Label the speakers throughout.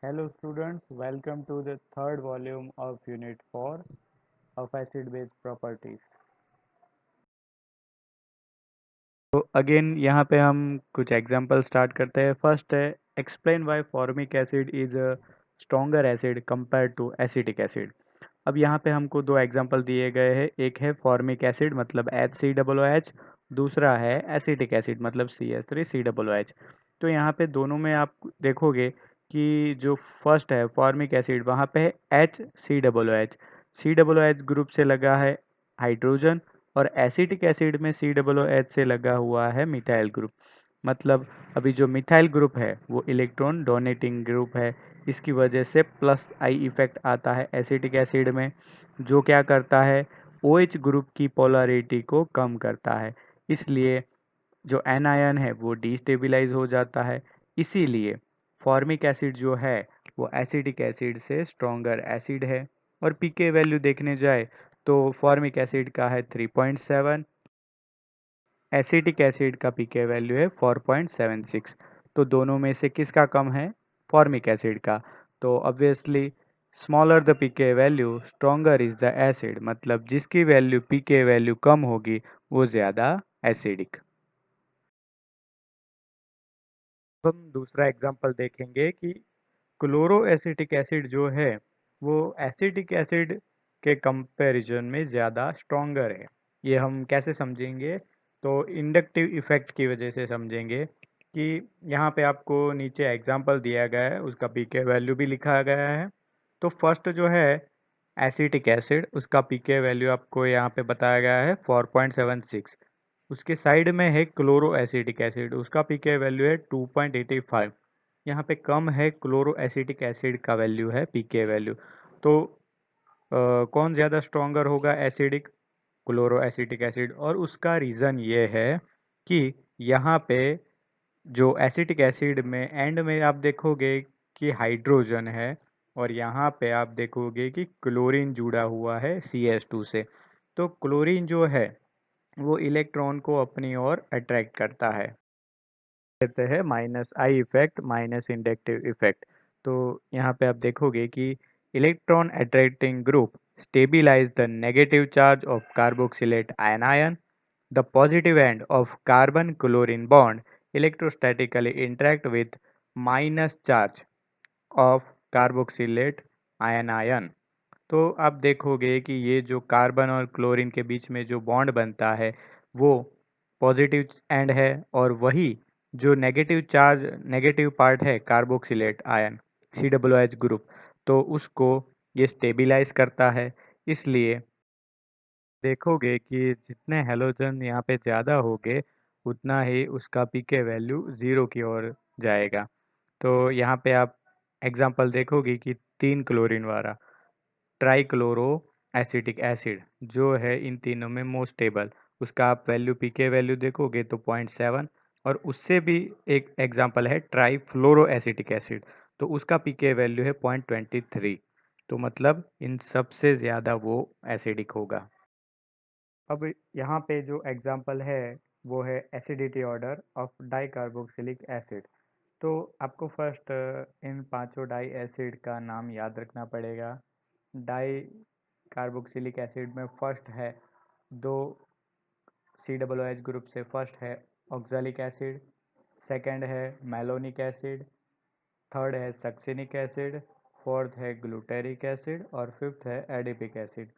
Speaker 1: Hello students, welcome to the third volume of Unit 4 of Acid-Base Properties. तो again यहाँ पे हम कुछ एग्जांपल स्टार्ट करते हैं। फर्स्ट है explain why formic acid is a stronger acid compare to acetic acid. अब यहाँ पे हमको दो एग्जांपल दिए गए हैं। एक है फॉर्मिक एसिड मतलब HCOOH, दूसरा है एसिटिक एसिड मतलब CH3COOH। तो यहाँ पे दोनों में आप देखोगे कि जो फर्स्ट है फॉर्मिक एसिड वहाँ पे है HCOOH। COOH ग्रुप से लगा है हाइड्रोजन और एसिटिक एसिड में COOH से लगा हुआ है मिथाइल ग्रुप। मतलब अभी जो मिथाइल ग्रुप है वो इलेक्ट्रॉन डोनेटिंग ग्रुप है। इसकी वजह से प्लस आई इफेक्ट आता है एसिटिक एसिड में, जो क्या करता है OH ग्रुप की पोलैरिटी को कम करता है। इसलिए जो एनायन है वो डिस्टेबलाइज हो जाता है। इसीलिए फॉर्मिक एसिड जो है वो एसिटिक एसिड से स्ट्रॉन्गर एसिड है। और पीके वैल्यू देखने जाए तो फॉर्मिक एसिड का है 3.7, एसिटिक एसिड का पीके वैल्यू है 4.76। तो दोनों में से किसका कम है? फॉर्मिक एसिड का। तो obviously smaller the P K value stronger is the acid, मतलब जिसकी वैल्यू पीके वैल्यू कम होगी वो ज़्यादा एसिडिक। हम दूसरा एग्जांपल देखेंगे कि क्लोरो एसिटिक एसिड जो है वो एसिटिक एसिड के कंपैरिजन में ज़्यादा स्ट्रॉन्गर है। ये हम कैसे समझेंगे? तो इंडक्टिव इफेक्ट की वजह से समझेंगे कि यहाँ पे आपको नीचे एग्जांपल दिया गया है, उसका पीके वैल्यू भी लिखा गया है। तो फर्स्ट जो है एसिटिक एसिड, उसका पीके वैल्यू आपको यहाँ पे बताया गया है 4.76। उसके साइड में है क्लोरो एसिटिक एसिड, उसका पीके वैल्यू है 2.85। यहाँ पे कम है क्लोरो एसिटिक एसिड का वैल्यू है पीके वैल्यू। तो कौन ज़्यादा स्ट्रॉन्गर होगा? Acidic, chloro acetic acid. और उसका रीज़न ये है कि यहाँ पे जो एसिटिक एसिड में एंड में आप देखोगे कि हाइड्रोजन है और यहाँ पे आप देखोगे कि क्लोरीन जुड़ा हुआ है CH2 से। तो क्लोरीन जो है वो इलेक्ट्रॉन को अपनी ओर अट्रैक्ट करता है। कहते हैं minus I effect minus inductive effect. तो यहाँ पे आप देखोगे कि electron attracting group stabilise the negative charge of carboxylate ion. The positive end of carbon chlorine bond electrostatically interact with minus charge of carboxylate ion. तो आप देखोगे कि ये जो कार्बन और क्लोरीन के बीच में जो बॉन्ड बनता है वो पॉजिटिव एंड है, और वही जो नेगेटिव चार्ज नेगेटिव पार्ट है कार्बोक्सिलेट आयन COOH ग्रुप, तो उसको ये स्टेबिलाइज करता है। इसलिए देखोगे कि जितने हेलोजन यहाँ पे ज़्यादा होंगे उतना ही उसका पीके वैल्यू ज़ीरो की ओर जाएगा। तो यहाँ पे आप एग्जांपल देखोगे कि 3 क्लोरीन वाला ट्राइक्लोरो एसिटिक एसिड जो है इन तीनों में मोस्ट स्टेबल, उसका आप वैल्यू पीके वैल्यू देखोगे तो 0.7। और उससे भी एक एग्जांपल है ट्राईफ्लोरो एसिटिक एसिड, तो उसका पीके वैल्यू है 0.23। तो मतलब इन सबसे ज़्यादा वो एसिडिक होगा। अब यहाँ पे जो एग्जांपल है वो है acidity order of dicarboxylic acid. तो आपको फर्स्ट इन पांचों डाई एसिड का नाम याद रखना पड़ेगा। डाई कार्बोक्सिलिक एसिड में फर्स्ट है दो COOH ग्रुप से, फर्स्ट है ऑक्जेलिक एसिड, सेकंड है मैलोनिक एसिड, थर्ड है सक्सिनिक एसिड, फोर्थ है ग्लूटेरिक एसिड और फिफ्थ है एडिपिक एसिड।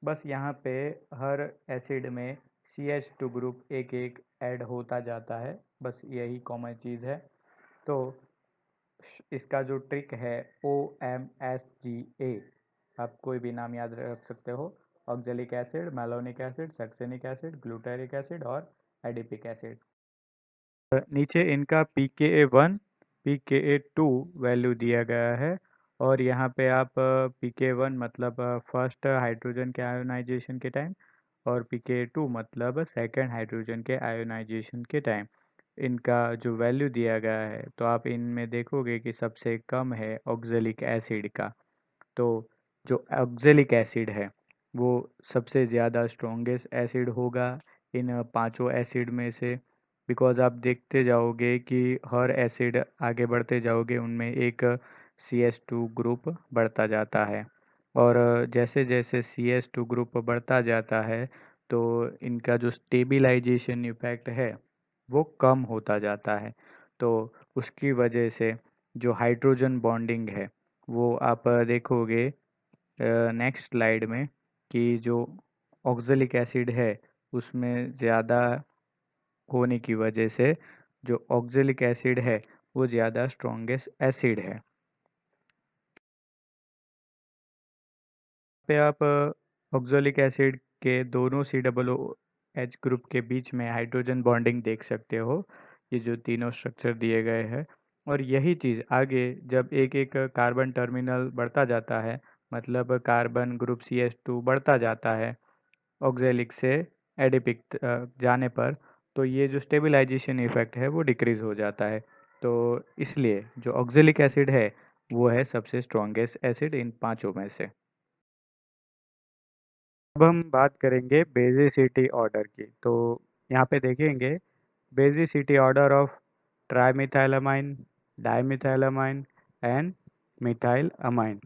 Speaker 1: बस यहाँ पे हर एसिड में CH2 ग्रुप एक एक ऐड होता जाता है, बस यही कॉमन चीज़ है। तो इसका जो ट्रिक है OMSGA, आप कोई भी नाम याद रख सकते हो। Oxalic acid, malonic acid, succinic acid, glutaric acid और एडिपिक एसिड। नीचे इनका PKA1 PKA2 वैल्यू दिया गया है। और यहाँ पे आप PK1 मतलब फर्स्ट हाइड्रोजन के आयोनाइजेशन के टाइम और PKA2 मतलब सेकंड हाइड्रोजन के आयोनाइजेशन के टाइम इनका जो वैल्यू दिया गया है, तो आप इनमें देखोगे कि सबसे कम है ऑक्जेलिक एसिड का। तो जो ऑक्जेलिक एसिड है वो सबसे ज़्यादा स्ट्रॉन्गेस्ट एसिड होगा इन पांचों एसिड में से। बिकॉज आप देखते जाओगे कि हर एसिड आगे बढ़ते जाओगे उनमें एक CH2 ग्रुप बढ़ता जाता है। और जैसे जैसे CH2 ग्रुप बढ़ता जाता है तो इनका जो स्टेबिलाइजेशन इफेक्ट है वो कम होता जाता है। तो उसकी वजह से जो हाइड्रोजन बॉन्डिंग है वो आप देखोगे नेक्स्ट स्लाइड में कि जो ऑक्जेलिक एसिड है उसमें ज़्यादा होने की वजह से जो ऑक्जेलिक एसिड है वो ज़्यादा स्ट्रॉन्गेस्ट एसिड है। पे आप ऑक्जेलिक एसिड के दोनों COOH ग्रुप के बीच में हाइड्रोजन बॉन्डिंग देख सकते हो। ये जो तीनों स्ट्रक्चर दिए गए हैं और यही चीज़ आगे जब एक एक कार्बन टर्मिनल बढ़ता जाता है मतलब कार्बन ग्रुप CH2 बढ़ता जाता है ऑक्जेलिक से एडिपिक जाने पर तो ये जो स्टेबलाइजेशन इफेक्ट है वो डिक्रीज हो जाता है। तो इसलिए जो ऑक्जेलिक एसिड है वो है सबसे स्ट्रॉन्गेस्ट एसिड इन पांचों में से। अब हम बात करेंगे बेसिसिटी ऑर्डर की। तो यहाँ पे देखेंगे basicity order of trimethylamine, dimethylamine and methyl amine.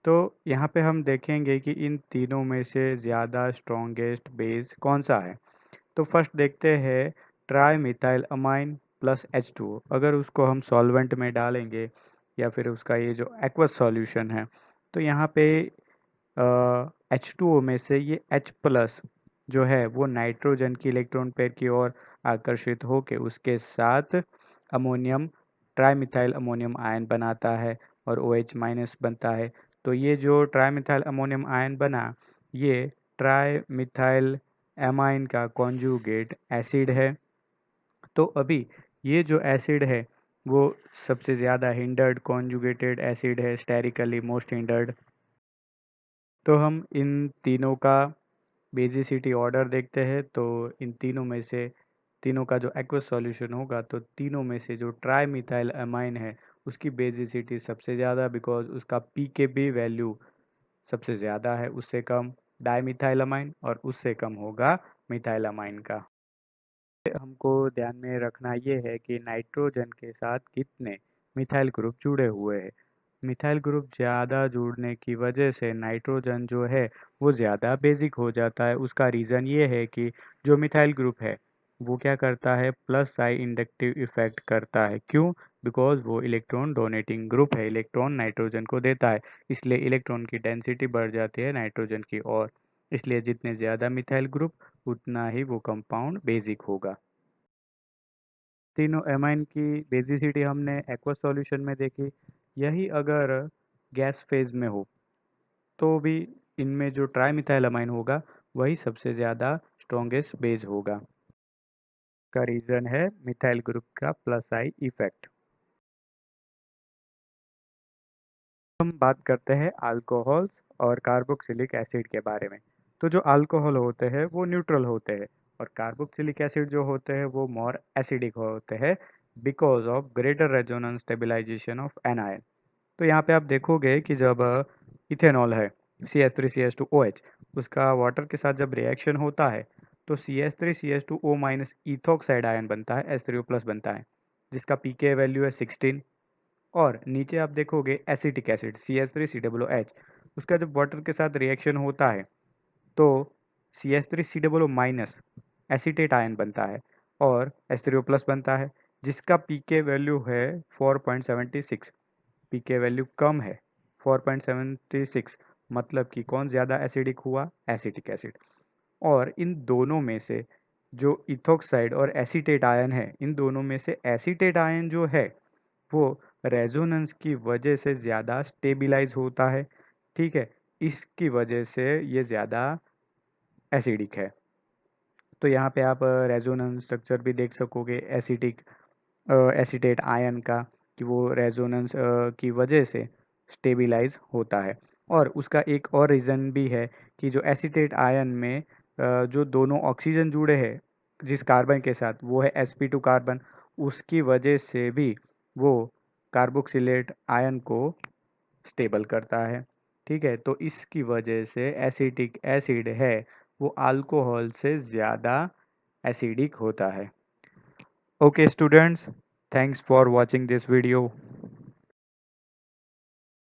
Speaker 1: तो यहाँ पे हम देखेंगे कि इन तीनों में से ज़्यादा स्ट्रॉन्गेस्ट बेस कौन सा है। तो फर्स्ट देखते हैं tri methyl amine plus H2O। अगर उसको हम सॉल्वेंट में डालेंगे या फिर उसका ये जो एक्वस सॉल्यूशन है तो यहाँ पे H2O में से ये H प्लस जो है वो नाइट्रोजन की इलेक्ट्रॉन पेयर की ओर आकर्षित होकर उसके साथ अमोनियम ट्राईमिथाइल अमोनियम आयन बनाता है और OH माइनस बनता है। तो ये जो ट्राईमिथाइल अमोनियम आयन बना ये ट्राईमिथाइल एमाइन का कॉन्जुगेट एसिड है। तो अभी ये जो एसिड है वो सबसे ज़्यादा हिंडर्ड कॉन्जुगेटेड एसिड है, स्टेरिकली मोस्ट हिंडर्ड। तो हम इन तीनों का बेसिसिटी ऑर्डर देखते हैं। तो इन तीनों में से तीनों का जो एक्वस सॉल्यूशन होगा तो तीनों में से जो ट्राई मिथाइल अमाइन है उसकी बेसिसिटी सबसे ज़्यादा बिकॉज उसका पीकेबी वैल्यू सबसे ज़्यादा है, उससे कम डाई मिथाइल अमाइन और उससे कम होगा मिथाइल अमाइन का। हमको ध्यान में रखना ये है कि नाइट्रोजन के साथ कितने मिथाइल ग्रुप जुड़े हुए हैं। मिथाइल ग्रुप ज़्यादा जुड़ने की वजह से नाइट्रोजन जो है वो ज़्यादा बेसिक हो जाता है। उसका रीज़न ये है कि जो मिथाइल ग्रुप है वो क्या करता है प्लस साई इंडक्टिव इफेक्ट करता है। क्यों? बिकॉज वो इलेक्ट्रॉन डोनेटिंग ग्रुप है, इलेक्ट्रॉन नाइट्रोजन को देता है, इसलिए इलेक्ट्रॉन की डेंसिटी बढ़ जाती है नाइट्रोजन की ओर। इसलिए जितने ज़्यादा मिथाइल ग्रुप उतना ही वो कंपाउंड बेसिक होगा। तीनों एमाइन की बेसिसिटी हमने एक्वस सॉल्यूशन में देखी। यही अगर गैस फेज में हो तो भी इनमें जो ट्राईमिथाइल अमाइन होगा वही सबसे ज़्यादा स्ट्रॉन्गेस्ट बेस होगा। का रीज़न है मिथाइल ग्रुप का प्लस आई इफेक्ट। हम बात करते हैं अल्कोहल्स और कार्बोक्सिलिक एसिड के बारे में। तो जो अल्कोहल होते हैं वो न्यूट्रल होते हैं और कार्बोक्सिलिक एसिड जो होते हैं वो मोर एसिडिक होते हैं because of greater resonance stabilisation of anion. तो यहाँ पे आप देखोगे कि जब इथेनॉल है CH3CH2OH उसका वाटर के साथ जब रिएक्शन होता है तो CH3CH2O माइनस इथोक्साइड आयन बनता है, H3O प्लस बनता है जिसका pK वैल्यू है 16। और नीचे आप देखोगे एसिटिक एसिड CH3COOH उसका जब वाटर के साथ रिएक्शन होता है तो CH3COO माइनस एसीटेट आयन बनता है और H3O प्लस बनता है जिसका pK वैल्यू है 4.76। पीके वैल्यू कम है 4.76 मतलब कि कौन ज़्यादा एसिडिक हुआ? Acetic acid. और इन दोनों में से जो इथोक्साइड और एसीटेट आयन है इन दोनों में से एसीटेट आयन जो है वो रेजोनेंस की वजह से ज़्यादा स्टेबिलाइज होता है। ठीक है, इसकी वजह से ये ज़्यादा एसिडिक है। तो यहाँ पे आप रेजोनेंस स्ट्रक्चर भी देख सकोगे एसिटिक एसीटेट आयन का कि वो रेजोनेंस की वजह से स्टेबिलाइज होता है। और उसका एक और रीज़न भी है कि जो एसीटेट आयन में जो दोनों ऑक्सीजन जुड़े हैं जिस कार्बन के साथ वो है sp2 कार्बन, उसकी वजह से भी वो कार्बोक्सिलेट आयन को स्टेबल करता है। ठीक है, तो इसकी वजह से एसिटिक एसिड है वो अल्कोहल से ज़्यादा एसिडिक होता है। Okay students, thanks for watching this video.